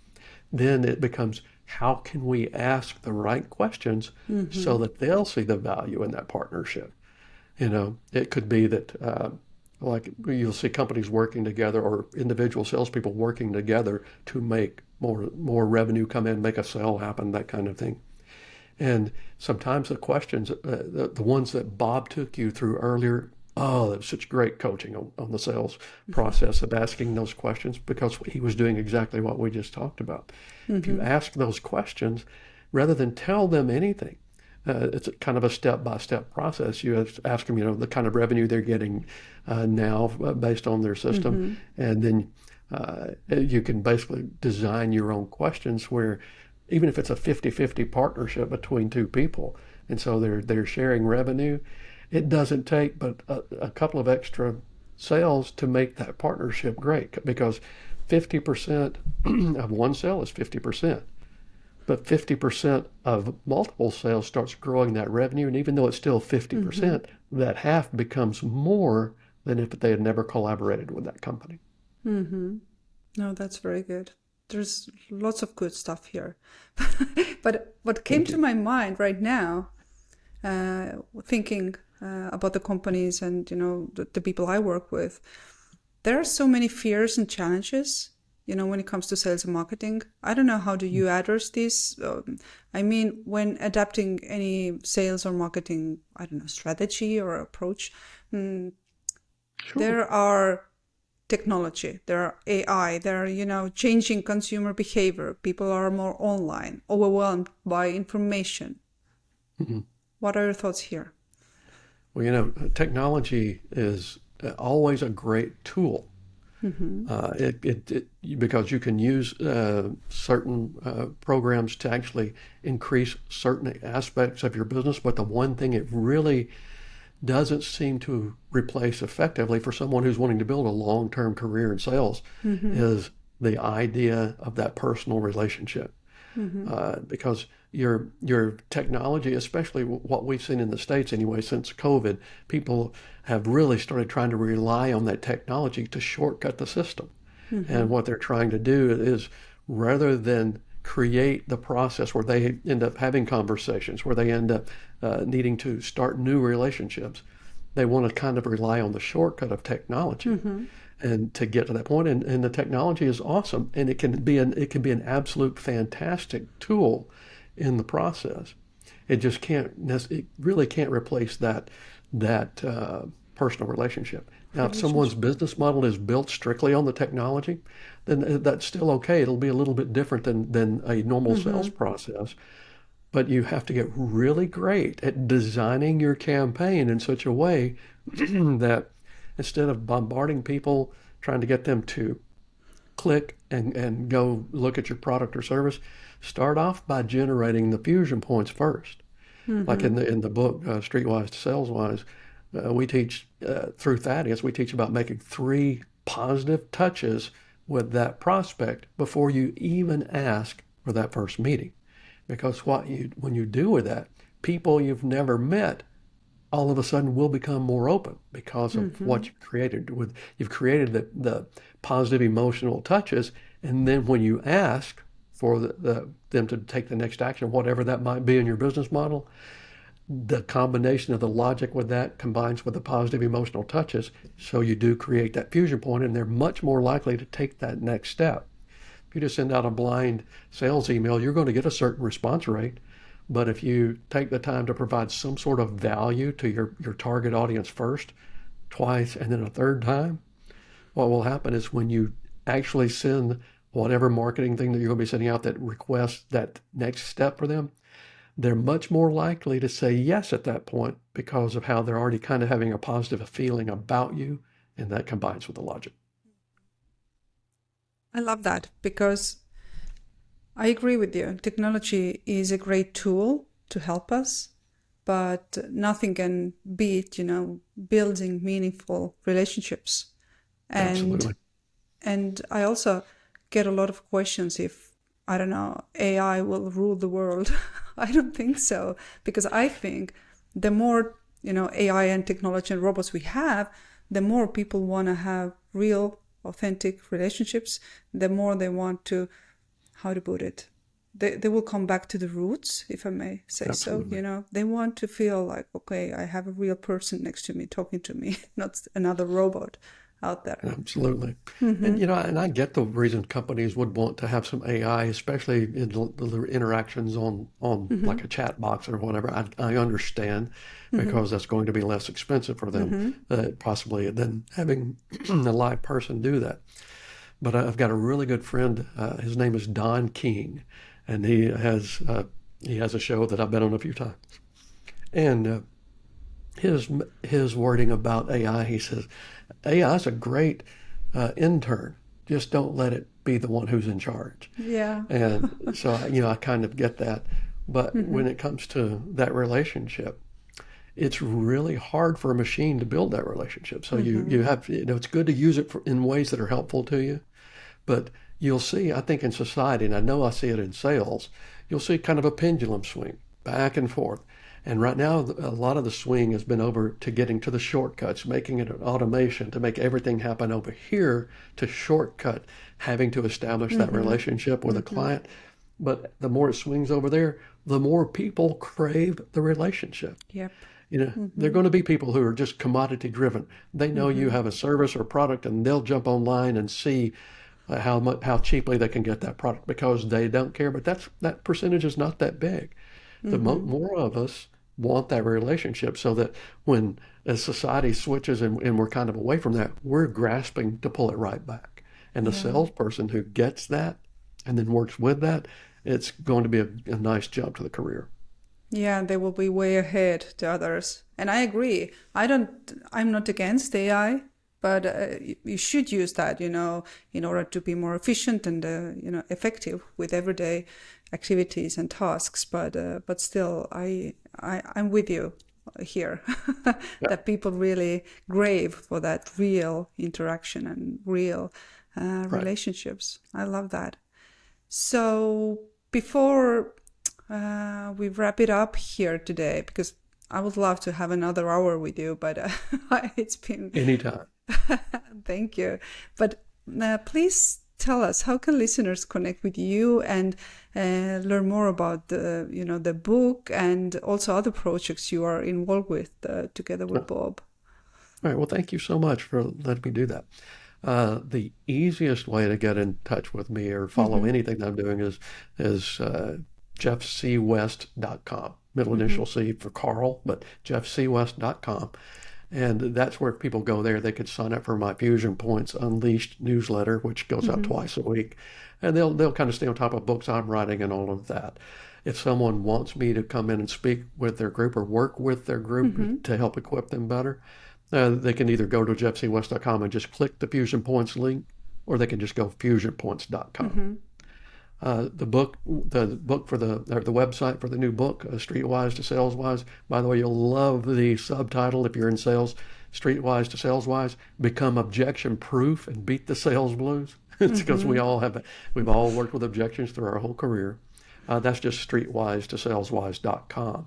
Speaker 4: then it becomes, how can we ask the right questions so that they'll see the value in that partnership? It could be that like you'll see companies working together or individual salespeople working together to make more revenue come in, make a sale happen, that kind of thing. And sometimes the questions, the ones that Bob took you through earlier, that was such great coaching on the sales process of asking those questions, because he was doing exactly what we just talked about. If you ask those questions, rather than tell them anything, it's kind of a step-by-step process. You ask them, the kind of revenue they're getting now based on their system, and then you can basically design your own questions where, even if it's a 50-50 partnership between two people, and so they're sharing revenue, it doesn't take but a couple of extra sales to make that partnership great, because 50% of one sale is 50%. But 50% of multiple sales starts growing that revenue. And even though it's still 50%, that half becomes more than if they had never collaborated with that company.
Speaker 1: No, that's very good. There's lots of good stuff here. But what came to my mind right now, thinking about the companies and, the people I work with, there are so many fears and challenges when it comes to sales and marketing. I don't know, how do you address this? When adapting any sales or marketing, strategy or approach, there are technology, there are AI, there are, changing consumer behavior. People are more online, overwhelmed by information. What are your thoughts here?
Speaker 4: Well, technology is always a great tool. Because you can use certain programs to actually increase certain aspects of your business, but the one thing it really doesn't seem to replace effectively for someone who's wanting to build a long-term career in sales is the idea of that personal relationship. Because your technology, especially what we've seen in the States anyway since COVID, people have really started trying to rely on that technology to shortcut the system. And what they're trying to do is, rather than create the process where they end up having conversations, where they end up needing to start new relationships, they want to kind of rely on the shortcut of technology. And to get to that point, and the technology is awesome, and it can be an absolute fantastic tool in the process. It just it really can't replace that personal relationship. Now, if someone's business model is built strictly on the technology, then that's still okay. It'll be a little bit different than a normal sales process. But you have to get really great at designing your campaign in such a way that instead of bombarding people, trying to get them to click and go look at your product or service, start off by generating the fusion points first. Like in the book, Streetwise to Saleswise, we teach, through Thaddeus, we teach about making 3 positive touches with that prospect before you even ask for that first meeting. Because when you do with that, people you've never met all of a sudden will become more open because of what you've created. You've created the positive emotional touches, and then when you ask for them to take the next action, whatever that might be in your business model, the combination of the logic with that combines with the positive emotional touches, so you do create that fusion point, and they're much more likely to take that next step. If you just send out a blind sales email, you're going to get a certain response rate. But if you take the time to provide some sort of value to your target audience first, twice, and then a third time, what will happen is when you actually send whatever marketing thing that you're going to be sending out that requests that next step for them, they're much more likely to say yes at that point because of how they're already kind of having a positive feeling about you, and that combines with the logic.
Speaker 1: I love that, because I agree with you. Technology is a great tool to help us, but nothing can beat, building meaningful relationships.
Speaker 4: Absolutely.
Speaker 1: And I also get a lot of questions if, I don't know, AI will rule the world. I don't think so, because I think the more, AI and technology and robots we have, the more people want to have real, authentic relationships, the more they want to, how to put it, they will come back to the roots, if I may say.
Speaker 4: Absolutely.
Speaker 1: So, they want to feel like, okay, I have a real person next to me, talking to me, not another robot out there.
Speaker 4: Absolutely. And, and I get the reason companies would want to have some AI, especially in the interactions on like a chat box or whatever. I understand, because that's going to be less expensive for them, possibly, than having a live person do that. But I've got a really good friend. His name is Don King, and he has a show that I've been on a few times. And his wording about AI, he says, AI is a great intern. Just don't let it be the one who's in charge.
Speaker 1: Yeah.
Speaker 4: And so, I kind of get that. But when it comes to that relationship, it's really hard for a machine to build that relationship. So you have, it's good to use it in ways that are helpful to you. But you'll see, I think in society, and I know I see it in sales, you'll see kind of a pendulum swing back and forth. And right now, a lot of the swing has been over to getting to the shortcuts, making it an automation to make everything happen over here, to shortcut having to establish that relationship with a client. But the more it swings over there, the more people crave the relationship.
Speaker 1: Yep.
Speaker 4: There are going to be people who are just commodity driven. They know you have a service or product, and they'll jump online and see how cheaply they can get that product because they don't care. But that percentage is not that big. The more of us want that relationship, so that when as society switches and we're kind of away from that, we're grasping to pull it right back. And the salesperson who gets that and then works with that, it's going to be a nice jump to the career.
Speaker 1: Yeah, they will be way ahead to others. And I agree. I'm not against AI, but you should use that, in order to be more efficient and, effective with everyday activities and tasks. But still, I'm with you here that people really crave for that real interaction and real relationships. I love that. So before we wrap it up here today, because I would love to have another hour with you, but it's been
Speaker 4: Anytime.
Speaker 1: Thank you. But please tell us, how can listeners connect with you and learn more about the book and also other projects you are involved with together with Bob?
Speaker 4: All right. Well, thank you so much for letting me do that. The easiest way to get in touch with me or follow anything that I'm doing is jeffcwest.com. Middle initial C for Carl, but jeffcwest.com. And that's where people go there. They could sign up for my Fusion Points Unleashed newsletter, which goes out twice a week. And they'll kind of stay on top of books I'm writing and all of that. If someone wants me to come in and speak with their group or work with their group to help equip them better, they can either go to jeffcwest.com and just click the Fusion Points link, or they can just go fusionpoints.com. The website for the new book, Streetwise to Saleswise. By the way, you'll love the subtitle if you're in sales. Streetwise to Saleswise, become objection proof and beat the sales blues. It's because we've all worked with objections through our whole career. That's just streetwise to saleswise.com.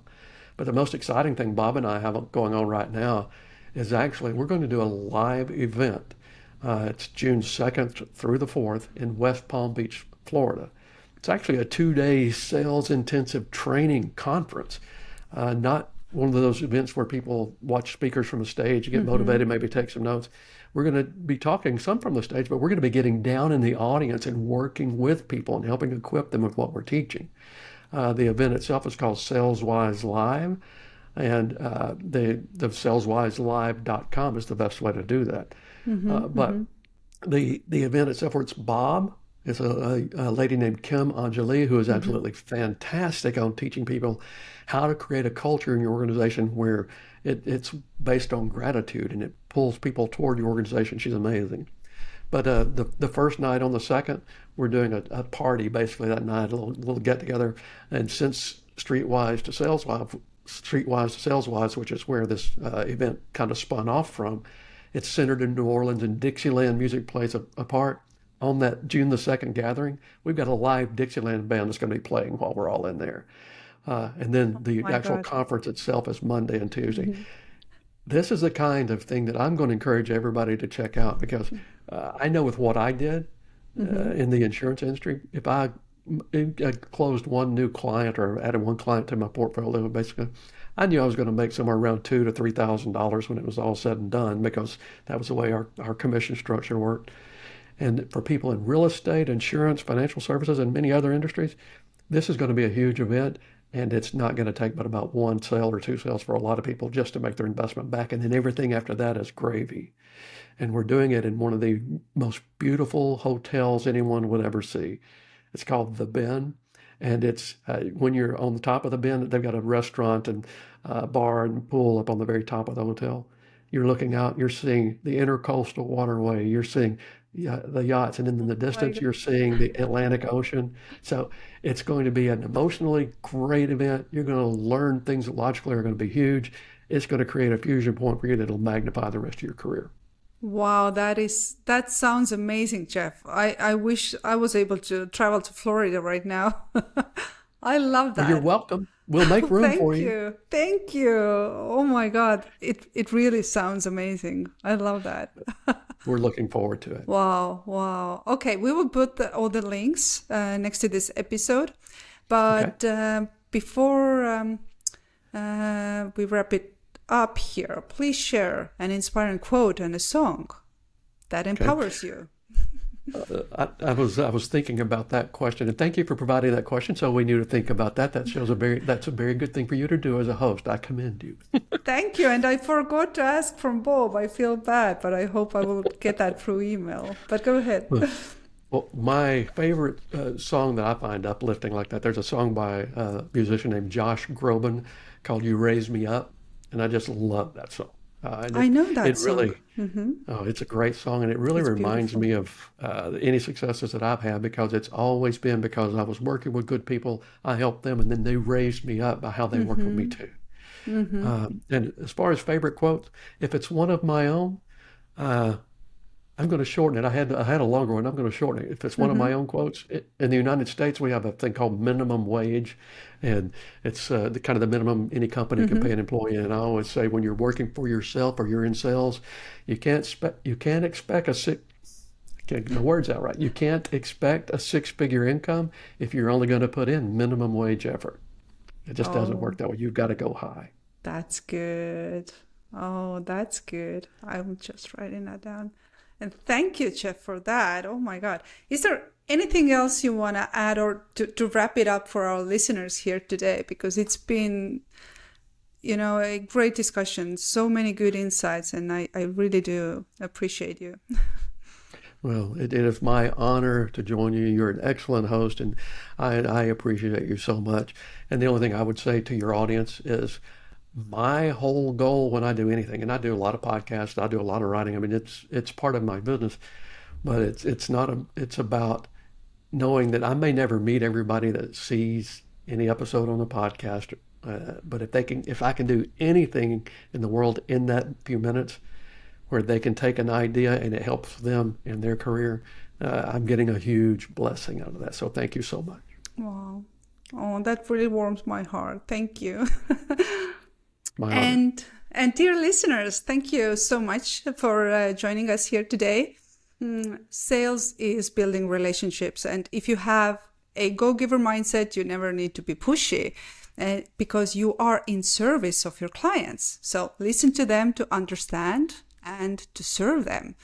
Speaker 4: But the most exciting thing Bob and I have going on right now is actually we're going to do a live event. It's June 2nd through the 4th in West Palm Beach, Florida. It's actually a 2-day sales intensive training conference, not one of those events where people watch speakers from the stage, get motivated, maybe take some notes. We're going to be talking some from the stage, but we're going to be getting down in the audience and working with people and helping equip them with what we're teaching. The event itself is called Saleswise Live, and the saleswiselive.com is the best way to do that. But the event itself, where it's Bob, is a lady named Kim Anjali, who is absolutely fantastic on teaching people how to create a culture in your organization where it's based on gratitude and it pulls people toward your organization. She's amazing. But the first night on the 2nd, we're doing a party basically that night, a little get together. And since Streetwise to Saleswise, which is where this event kind of spun off from, it's centered in New Orleans and Dixieland music plays a part. On that June the 2nd gathering, we've got a live Dixieland band that's going to be playing while we're all in there. And then the actual conference itself is Monday and Tuesday. This is the kind of thing that I'm going to encourage everybody to check out, because I know with what I did in the insurance industry, if I closed one new client or added one client to my portfolio, basically, I knew I was going to make somewhere around $2,000 to $3,000 when it was all said and done, because that was the way our commission structure worked. And for people in real estate, insurance, financial services, and many other industries, this is going to be a huge event, and it's not going to take but about one sale or two sales for a lot of people just to make their investment back. And then everything after that is gravy. And we're doing it in one of the most beautiful hotels anyone would ever see. It's called The Bin. And it's when you're on the top of the bin, they've got a restaurant and bar and pool up on the very top of the hotel. You're looking out, you're seeing the intercoastal waterway, you're seeing the yachts, and in the distance you're seeing the Atlantic Ocean. So it's going to be an emotionally great event. You're going to learn things that logically are going to be huge. It's going to create a fusion point for you that'll magnify the rest of your career.
Speaker 1: Wow, that sounds amazing, Jeff. I wish I was able to travel to Florida right now. I love that.
Speaker 4: Well, you're welcome. We'll make room for you.
Speaker 1: Thank you. Oh my God. It really sounds amazing. I love that.
Speaker 4: We're looking forward to it.
Speaker 1: Wow. Okay, we will put all the links next to this episode. But before we wrap it up here, please share an inspiring quote and a song that empowers you.
Speaker 4: I was thinking about that question, and thank you for providing that question. So we knew to think about that. That's a very good thing for you to do as a host. I commend you.
Speaker 1: Thank you. And I forgot to ask from Bob. I feel bad, but I hope I will get that through email. But go ahead.
Speaker 4: Well, my favorite song that I find uplifting like that, there's a song by a musician named Josh Groban called You Raise Me Up, and I just love that song. And
Speaker 1: I know that
Speaker 4: it
Speaker 1: song.
Speaker 4: really, oh, it's a great song, and it really
Speaker 1: It's
Speaker 4: reminds
Speaker 1: beautiful.
Speaker 4: me of any successes that I've had because it's always been because I was working with good people, I helped them, and then they raised me up by how they worked with me too. And as far as favorite quotes, if it's one of my own, uh, I'm going to shorten it. I had a longer one. I'm going to shorten it. If it's one of my own quotes, in the United States, we have a thing called minimum wage, and it's the kind of the minimum any company can pay an employee. And I always say, when you're working for yourself or you're in sales, you can't expect can't get the words out right. You can't expect a six-figure income if you're only going to put in minimum wage effort. It just doesn't
Speaker 1: Oh,
Speaker 4: work that way. You've got to go high.
Speaker 1: that's good. Oh, that's good. I'm just writing that down. And thank you, Jeff, for that. Oh my God. Is there anything else you want to add or to wrap it up for our listeners here today? Because it's been, a great discussion, so many good insights, and I really do appreciate you.
Speaker 4: Well, it is my honor to join you. You're an excellent host, and I appreciate you so much. And the only thing I would say to your audience is my whole goal when I do anything, and I do a lot of podcasts, I do a lot of writing. I mean, it's part of my business, but it's not it's about knowing that I may never meet everybody that sees any episode on the podcast, but if I can do anything in the world in that few minutes where they can take an idea and it helps them in their career, I'm getting a huge blessing out of that. So thank you so much.
Speaker 1: Wow. Oh, that really warms my heart. Thank you.
Speaker 4: My honor.
Speaker 1: And dear listeners, thank you so much for joining us here today. Sales is building relationships, and if you have a go-giver mindset, you never need to be pushy because you are in service of your clients. So listen to them to understand and to serve them.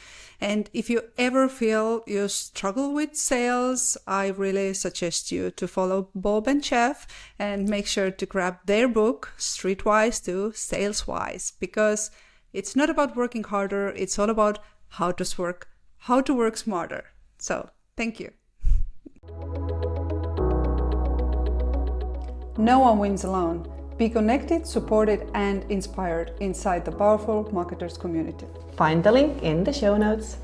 Speaker 1: And if you ever feel you struggle with sales, I really suggest you to follow Bob and Jeff and make sure to grab their book, Streetwise to Saleswise, because it's not about working harder. It's all about how to work smarter. So thank you. No one wins alone. Be connected, supported, and inspired inside the powerful marketers community.
Speaker 2: Find the link in the show notes.